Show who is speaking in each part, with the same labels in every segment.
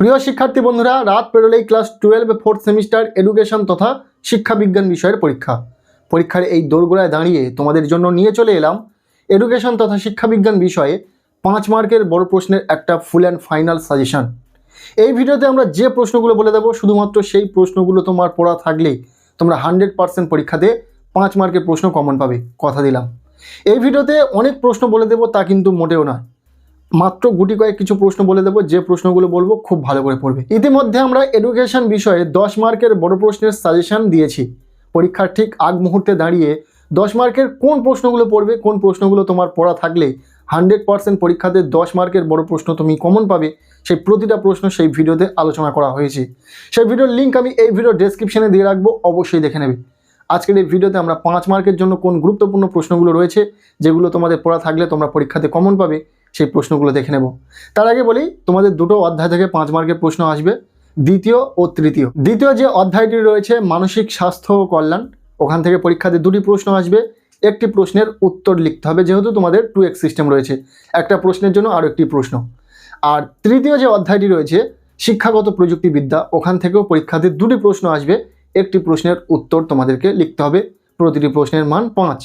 Speaker 1: প্রিয় শিক্ষার্থী বন্ধুরা, রাত পেরোলেই ক্লাস 12 ফোর্থ সেমিস্টার এডুকেশন তথা শিক্ষাবিজ্ঞান বিষয়ের পরীক্ষার এই দোরগোড়ায় দাঁড়িয়ে তোমাদের জন্য নিয়ে চলে এলাম এডুকেশন তথা শিক্ষাবিজ্ঞান বিষয়ে 5 মার্কের বড় প্রশ্নের একটা ফুল অ্যান্ড ফাইনাল সাজেশন। এই ভিডিওতে আমরা যে প্রশ্নগুলো বলে দেবো শুধুমাত্র সেই প্রশ্নগুলো তোমার পড়া থাকলে তোমরা 100% পরীক্ষাতে 5 মার্কের প্রশ্ন কমন পাবে, কথা দিলাম। এই ভিডিওতে অনেক প্রশ্ন বলে দেবো তা কিন্তু মোটেও নয়, মাত্র গুটি কয়েক কিছু প্রশ্ন বলে দেবো, যে প্রশ্নগুলো বলবো খুব ভালো করে পড়বে। ইতিমধ্যে আমরা এডুকেশন বিষয়ে 10 মার্কের বড় প্রশ্নের সাজেশন দিয়েছি। পরীক্ষার ঠিক আগ মুহূর্তে দাঁড়িয়ে 10 মার্কের কোন প্রশ্নগুলো পড়বে, কোন প্রশ্নগুলো তোমার পড়া থাকলে 100% পরীক্ষাতে 10 মার্কের বড় প্রশ্ন তুমি কমন পাবে, সেই প্রতিটা প্রশ্ন সেই ভিডিওতে আলোচনা করা হয়েছে। সেই ভিডিওর লিঙ্ক আমি এই ভিডিও ডেসক্রিপশনে দিয়ে রাখবো, অবশ্যই দেখে নেবে। আজকের এই ভিডিওতে আমরা 5 মার্কের জন্য কোন গুরুত্বপূর্ণ প্রশ্নগুলো রয়েছে যেগুলো তোমাদের পড়া থাকলে তোমরা পরীক্ষাতে কমন পাবে, সেই প্রশ্নগুলো দেখে নেব। তার আগে বলি, তোমাদের দুটো অধ্যায় থেকে 5 মার্কের প্রশ্ন আসবে, দ্বিতীয় ও তৃতীয়। দ্বিতীয় যে অধ্যায়টি রয়েছে মানসিক স্বাস্থ্য ও কল্যাণ, ওখান থেকে পরীক্ষাতে দুটি প্রশ্ন আসবে, একটি প্রশ্নের উত্তর লিখতে হবে, যেহেতু তোমাদের 2x সিস্টেম রয়েছে, একটা প্রশ্নের জন্য আরও একটি প্রশ্ন। আর তৃতীয় যে অধ্যায়টি রয়েছে শিক্ষাগত প্রযুক্তিবিদ্যা, ওখান থেকেও পরীক্ষাতে দুটি প্রশ্ন আসবে, একটি প্রশ্নের উত্তর তোমাদেরকে লিখতে হবে, প্রতিটি প্রশ্নের মান 5।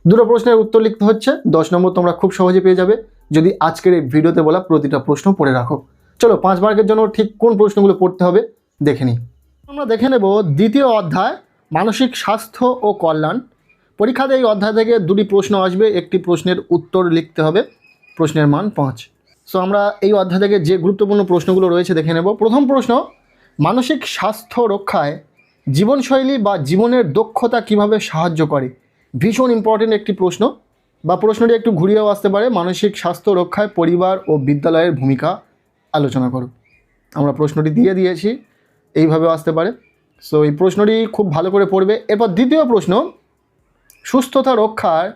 Speaker 1: দুটো প্রশ্নের উত্তর লিখতে হচ্ছে, 10 নম্বর তোমরা খুব সহজে পেয়ে যাবে যদি আজকের এই ভিডিওতে বলা প্রতিটা প্রশ্ন পড়ে রাখো। চলো 5 মার্কের জন্য ঠিক কোন প্রশ্নগুলো পড়তে হবে দেখে নিই। আমরা দেখে নেব দ্বিতীয় অধ্যায় মানসিক স্বাস্থ্য ও কল্যাণ। পরীক্ষাতে এই অধ্যায় থেকে দুটি প্রশ্ন আসবে, একটি প্রশ্নের উত্তর লিখতে হবে, প্রশ্নের মান 5। সো আমরা এই অধ্যায় থেকে যে গুরুত্বপূর্ণ প্রশ্নগুলো রয়েছে দেখে নেব। প্রথম প্রশ্ন, মানসিক স্বাস্থ্য রক্ষায় জীবনশৈলী বা জীবনের দক্ষতা কিভাবে সাহায্য করে? ভীষণ ইম্পর্টেন্ট একটি প্রশ্ন, বা প্রশ্নটি একটু ঘুরিয়েও আসতে পারে, মানসিক স্বাস্থ্য রক্ষায় পরিবার ও বিদ্যালয়ের ভূমিকা আলোচনা করো। আমরা প্রশ্নটি দিয়ে দিয়েছি, এইভাবেও আসতে পারে। সো এই প্রশ্নটি খুব ভালো করে পড়বে। এরপর দ্বিতীয় প্রশ্ন, সুস্থতা রক্ষার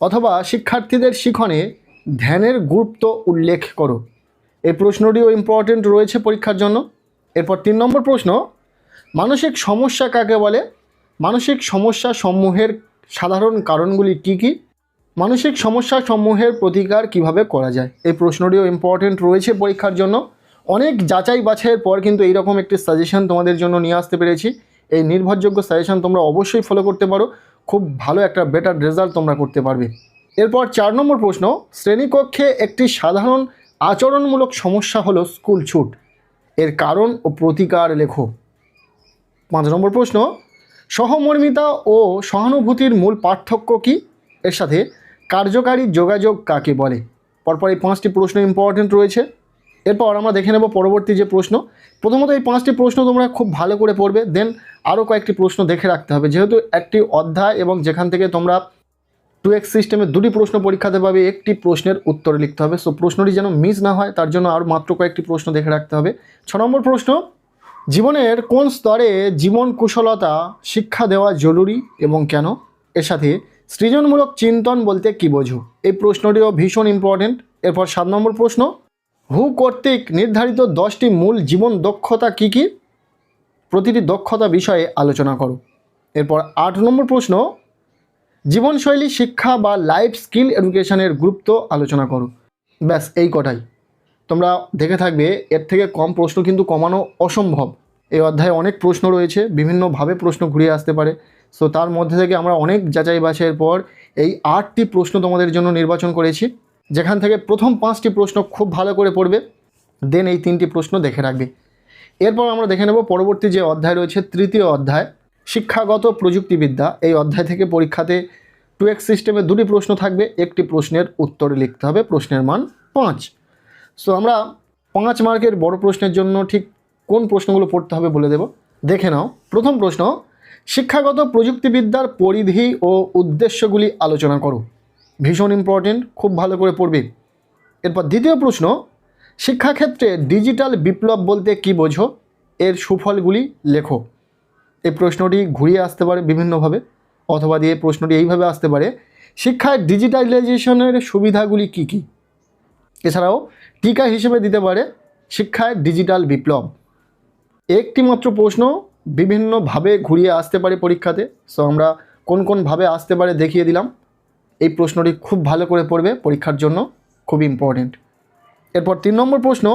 Speaker 1: অথবা শিক্ষার্থীদের শিখনে ধ্যানের গুরুত্ব উল্লেখ করো। এই প্রশ্নটিও ইম্পর্টেন্ট রয়েছে পরীক্ষার জন্য। এরপর 3 নম্বর প্রশ্ন, মানসিক সমস্যা কাকে বলে? মানসিক সমস্যা সমূহের সাধারণ কারণগুলি কী কী? মানসিক সমস্যা সমূহের প্রতিকার কিভাবে করা যায়? এই প্রশ্নটিও ইম্পর্টেন্ট রয়েছে পরীক্ষার জন্য। অনেক যাচাই বাছাইয়ের পর কিন্তু এইরকম একটি সাজেশন তোমাদের জন্য নিয়ে আসতে পেরেছি। এই নির্ভরযোগ্য সাজেশন তোমরা অবশ্যই ফলো করতে পারো, খুব ভালো একটা বেটার রেজাল্ট তোমরা করতে পারবে। এরপর 4 নম্বর প্রশ্ন, শ্রেণীকক্ষে একটি সাধারণ আচরণমূলক সমস্যা হলো স্কুল ছুট, এর কারণ ও প্রতিকার লেখো। 5 নম্বর প্রশ্ন, সহমর্মিতা ও সহানুভূতির মূল পার্থক্য কী? এর সাথে কার্যকারী যোগাযোগ কাকে বলে? পরপর এই 5টি প্রশ্ন ইম্পর্টেন্ট রয়েছে। এরপর আমরা দেখে নেব পরবর্তী যে প্রশ্ন। প্রথমত এই 5টি প্রশ্ন তোমরা খুব ভালো করে পড়বে, দেন আরও কয়েকটি প্রশ্ন দেখে রাখতে হবে, যেহেতু একটি অধ্যায় এবং যেখান থেকে তোমরা 2x সিস্টেমে দুটি প্রশ্ন পরীক্ষাতে পাবে, একটি প্রশ্নের উত্তর লিখতে হবে। সো প্রশ্নটি যেন মিস না হয় তার জন্য আর মাত্র কয়েকটি প্রশ্ন দেখে রাখতে হবে। 6 নম্বর প্রশ্ন, জীবনের কোন স্তরে জীবন কুশলতা শিক্ষা দেওয়া জরুরি এবং কেন? এর সাথে সৃজনমূলক চিন্তন বলতে কী বোঝো? এই প্রশ্নটিও ভীষণ ইম্পর্টেন্ট। এরপর 7 নম্বর প্রশ্ন, হু কর্তৃক নির্ধারিত 10টি মূল জীবন দক্ষতা কী কী? প্রতিটি দক্ষতা বিষয়ে আলোচনা করো। এরপর 8 নম্বর প্রশ্ন, জীবনশৈলী শিক্ষা বা লাইফ স্কিল এডুকেশনের গুরুত্ব আলোচনা করো। ব্যাস এই কটাই। তোমরা দেখে থাকবে, এর থেকে কম প্রশ্ন কিন্তু কমানো অসম্ভব। এই অধ্যায়ে অনেক প্রশ্ন রয়েছে, বিভিন্নভাবে প্রশ্ন ঘুরিয়ে আসতে পারে। সো তার মধ্যে থেকে আমরা অনেক যাচাই বাছাইয়ের পর এই 8টি প্রশ্ন তোমাদের জন্য নির্বাচন করেছি, যেখান থেকে প্রথম 5টি প্রশ্ন খুব ভালো করে পড়বে, দেন এই 3টি প্রশ্ন দেখে রাখবে। এরপর আমরা দেখে নেব পরবর্তী যে অধ্যায় রয়েছে, তৃতীয় অধ্যায় শিক্ষাগত প্রযুক্তিবিদ্যা। এই অধ্যায় থেকে পরীক্ষাতে 2x সিস্টেমে দুটি প্রশ্ন থাকবে, একটি প্রশ্নের উত্তর লিখতে হবে, প্রশ্নের মান 5। সো আমরা 5 মার্কের বড় প্রশ্নের জন্য ঠিক কোন প্রশ্নগুলো পড়তে হবে বলে দেব, দেখে নাও। প্রথম প্রশ্ন, শিক্ষাগত প্রযুক্তিবিদ্যার পরিধি ও উদ্দেশ্যগুলি আলোচনা করো। ভীষণ ইম্পর্টেন্ট, খুব ভালো করে পড়বে। এরপর দ্বিতীয় প্রশ্ন, শিক্ষাক্ষেত্রে ডিজিটাল বিপ্লব বলতে কী বোঝো? এর সুফলগুলি লেখো। এই প্রশ্নটি ঘুরিয়ে আসতে পারে বিভিন্নভাবে, অথবা দিয়ে প্রশ্নটি এইভাবে আসতে পারে, শিক্ষায় ডিজিটালাইজেশনের সুবিধাগুলি কী কী? এছাড়াও টিকা হিসেবে দিতে পারে শিক্ষায় ডিজিটাল বিপ্লব। একটি মাত্র প্রশ্ন বিভিন্নভাবে ঘুরিয়ে আসতে পারে পরীক্ষাতে। সো আমরা কোন কোনভাবে আসতে পারে দেখিয়ে দিলাম। এই প্রশ্নটি খুব ভালো করে পড়বে, পরীক্ষার জন্য খুব ইম্পর্টেন্ট। এরপর 3 নম্বর প্রশ্ন,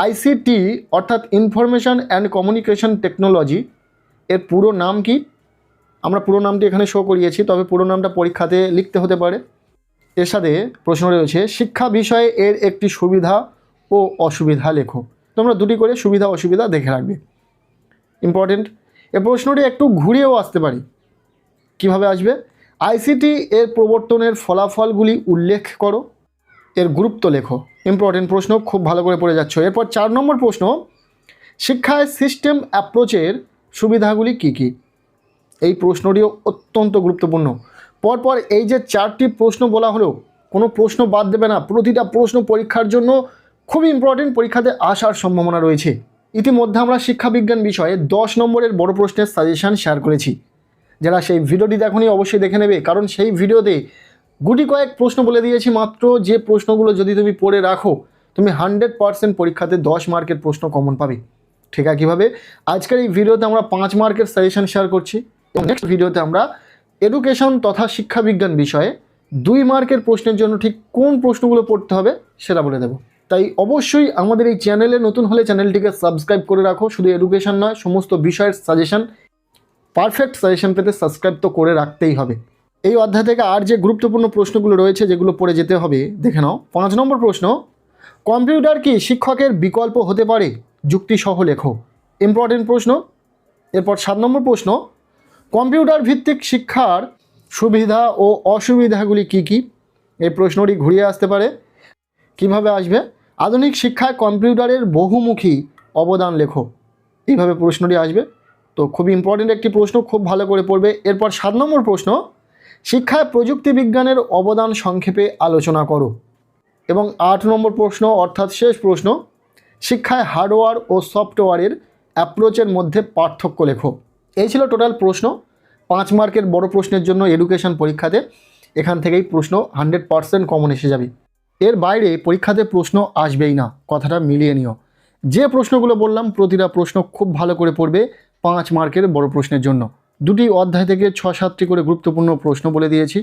Speaker 1: আইসিটি অর্থাৎ ইনফরমেশন অ্যান্ড কমিউনিকেশন টেকনোলজি এর পুরো নাম কি? আমরা পুরো নামটি এখানে শো করিয়েছি, তবে পুরো নামটা পরীক্ষাতে লিখতে হতে পারে। এর সাথে প্রশ্ন রয়েছে শিক্ষা বিষয়ে এর একটি সুবিধা ও অসুবিধা লেখো। তোমরা দুটি করে সুবিধা অসুবিধা দেখে রাখবে, ইম্পর্টেন্ট। এ প্রশ্নটি একটু ঘুরিয়েও আসতে পারি। কিভাবে আসবে? আইসিটি এর প্রবর্তনের ফলাফলগুলি উল্লেখ করো, এর গুরুত্ব লেখো। ইম্পর্টেন্ট প্রশ্ন, খুব ভালো করে পড়ে যাচ্ছ। এরপর 4 নম্বর প্রশ্ন, শিক্ষায় সিস্টেম অ্যাপ্রোচের সুবিধাগুলি কী কী? এই প্রশ্নটিও অত্যন্ত গুরুত্বপূর্ণ। পরপর এই যে 4টি প্রশ্ন বলা হলো, কোনো প্রশ্ন বাদ দেবে না। প্রতিটা প্রশ্ন পরীক্ষার জন্য খুবই ইম্পর্টেন্ট, পরীক্ষাতে আসার সম্ভাবনা রয়েছে। ইতিমধ্যে আমরা শিক্ষাবিজ্ঞান বিষয়ে 10 নম্বরের বড় প্রশ্নের সাজেশান শেয়ার করেছি। যারা সেই ভিডিওটি দেখোনি অবশ্যই দেখে নেবে, কারণ সেই ভিডিওতে গুটি কয়েক প্রশ্ন বলে দিয়েছি মাত্র, যে প্রশ্নগুলো যদি তুমি পড়ে রাখো তুমি 100% পরীক্ষাতে 10 মার্কের প্রশ্ন কমন পাবে। ঠিক আছে? কীভাবে? আজকের এই ভিডিওতে আমরা 5 মার্কের সাজেশান শেয়ার করছি, এবং নেক্সট ভিডিওতে আমরা এডুকেশন তথা শিক্ষাবিজ্ঞান বিষয়ে 2 মার্কের প্রশ্নের জন্য ঠিক কোন প্রশ্নগুলো পড়তে হবে সেটা বলে দেবো। তাই অবশ্যই আমাদের এই চ্যানেলে নতুন হলে চ্যানেলটিকে সাবস্ক্রাইব করে রাখো। শুধু এডুকেশন নয়, সমস্ত বিষয়ের সাজেশান, পারফেক্ট সাজেশন পেতে সাবস্ক্রাইব তো করে রাখতেই হবে। এই অধ্যায় থেকে আর যে গুরুত্বপূর্ণ প্রশ্নগুলো রয়েছে যেগুলো পড়ে যেতে হবে দেখে নাও। 5 নম্বর প্রশ্ন, কম্পিউটার কি শিক্ষকের বিকল্প হতে পারে? যুক্তিসহ লেখো। ইম্পর্টেন্ট প্রশ্ন। এরপর 7 নম্বর প্রশ্ন, কম্পিউটার ভিত্তিক শিক্ষার সুবিধা ও অসুবিধাগুলি কি কি? এই প্রশ্নটি ঘুরিয়ে আসতে পারে। কিভাবে আসবে? আধুনিক শিক্ষায় কম্পিউটারের বহুমুখী অবদান লেখো। এইভাবে প্রশ্নটি আসবে। তো খুব ইম্পর্টেন্ট একটি প্রশ্ন, খুব ভালো করে পড়বে। এরপর 7 নম্বর প্রশ্ন, শিক্ষায় প্রযুক্তি বিজ্ঞানের অবদান সংক্ষেপে আলোচনা করো। এবং 8 নম্বর প্রশ্ন অর্থাৎ শেষ প্রশ্ন, শিক্ষায় হার্ডওয়্যার ও সফটওয়্যারের অ্যাপ্রোচের মধ্যে পার্থক্য লেখো। এই ছিল টোটাল প্রশ্ন। 5 মার্কের বড় প্রশ্নের জন্য এডুকেশন পরীক্ষাতে এখান থেকেই প্রশ্ন 100% কমন এসে যাবে। এর বাইরে পরীক্ষাতে প্রশ্ন আসবেই না, কথাটা মিলিয়ে নিও। যে প্রশ্নগুলো বললাম প্রতিটা প্রশ্ন খুব ভালো করে পড়বে 5 মার্কের বড় প্রশ্নের জন্য। 2টি অধ্যায় থেকে 6-7টি করে গুরুত্বপূর্ণ প্রশ্ন বলে দিয়েছি।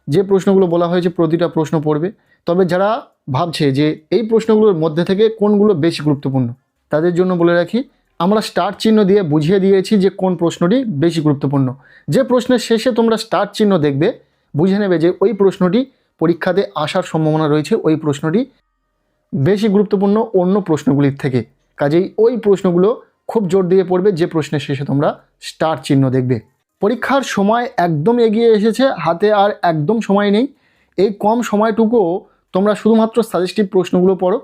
Speaker 1: যে প্রশ্নগুলো বলা হয়েছে প্রতিটা প্রশ্ন পড়বে। তবে যারা ভাবছে যে এই প্রশ্নগুলোর মধ্যে থেকে কোনগুলো বেশি গুরুত্বপূর্ণ, তাদের জন্য বলে রাখি, আমরা স্টার চিহ্ন দিয়ে বুঝিয়ে দিয়েছি যে কোন প্রশ্নটি বেশি গুরুত্বপূর্ণ। যে প্রশ্নের শেষে তোমরা স্টার চিহ্ন দেখবে, বুঝে নেবে যে ওই প্রশ্নটি পরীক্ষাতে আসার সম্ভাবনা রয়েছে, ওই প্রশ্নটি বেশি গুরুত্বপূর্ণ অন্য প্রশ্নগুলির থেকে। কাজেই ওই প্রশ্নগুলো খুব জোর দিয়ে পড়বে যে প্রশ্নের শেষে তোমরা স্টার চিহ্ন দেখবে। পরীক্ষার সময় একদম এগিয়ে এসেছে, হাতে আর একদম সময় নেই। এই কম সময়টুকুও তোমরা শুধুমাত্র সাজেস্টিভ প্রশ্নগুলো পড়ো।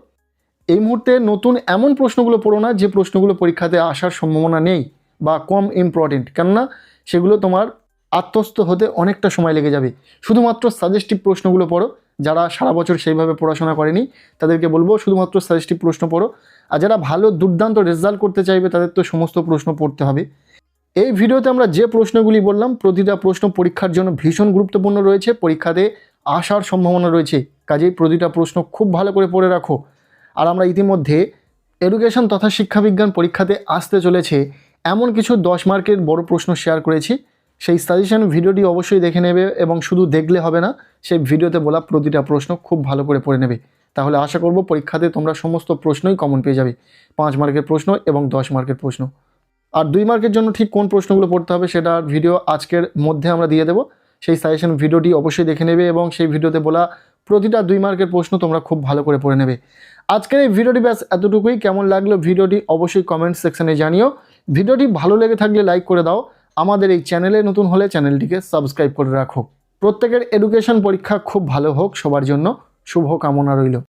Speaker 1: এই মুহূর্তে নতুন এমন প্রশ্নগুলো পড়ো না যে প্রশ্নগুলো পরীক্ষাতে আসার সম্ভাবনা নেই বা কম ইম্পর্টেন্ট, কেননা সেগুলো তোমার আত্মস্থ হতে অনেকটা সময় লেগে যাবে। শুধুমাত্র সাজেস্টিভ প্রশ্নগুলো পড়ো। যারা সারা বছর সেইভাবে পড়াশোনা করেনি তাদেরকে বলবো শুধুমাত্র সাজেস্টিভ প্রশ্ন পড়ো। আর যারা ভালো দুর্দান্ত রেজাল্ট করতে চাইবে তাদের তো সমস্ত প্রশ্ন পড়তে হবে। এই ভিডিওতে আমরা যে প্রশ্নগুলি বললাম প্রতিটা প্রশ্ন পরীক্ষার জন্য ভীষণ গুরুত্বপূর্ণ রয়েছে, পরীক্ষাতে আসার সম্ভাবনা রয়েছে। কাজেই প্রতিটা প্রশ্ন খুব ভালো করে পড়ে রাখো। আর আমরা ইতিমধ্যে এডুকেশন তথা শিক্ষাবিজ্ঞান পরীক্ষাতে আসতে চলেছে এমন কিছু 10 মার্কের বড় প্রশ্ন শেয়ার করেছি। সেই সাজেশন ভিডিওটি অবশ্যই দেখে নেবে, এবং শুধু দেখলে হবে না, সেই ভিডিওতে বলা প্রতিটা প্রশ্ন খুব ভালো করে পড়ে নেবে। তাহলে আশা করব পরীক্ষাতে তোমরা সমস্ত প্রশ্নই কমন পেয়ে যাবে, 5 মার্কের প্রশ্ন এবং 10 মার্কের প্রশ্ন। আর 2 মার্কের জন্য ঠিক কোন প্রশ্নগুলো পড়তে হবে সেটা ভিডিও আজকের মধ্যে আমরা দিয়ে দেবো। সেই সাজেশন ভিডিওটি অবশ্যই দেখে নেবে, এবং সেই ভিডিওতে বলা প্রতিটা 2 মার্কের প্রশ্ন তোমরা খুব ভালো করে পড়ে নেবে। আজকের এই ভিডিওটি ব্যাস এতটুকুই। কেমন লাগলো ভিডিওটি অবশ্যই কমেন্ট সেকশনে জানিও। ভিডিওটি ভালো লেগে থাকলে লাইক করে দাও। আমাদের এই চ্যানেলে নতুন হলে চ্যানেলটিকে সাবস্ক্রাইব করে রাখো। প্রত্যেকের এডুকেশন পরীক্ষা খুব ভালো হোক, সবার জন্য শুভ কামনা রইল।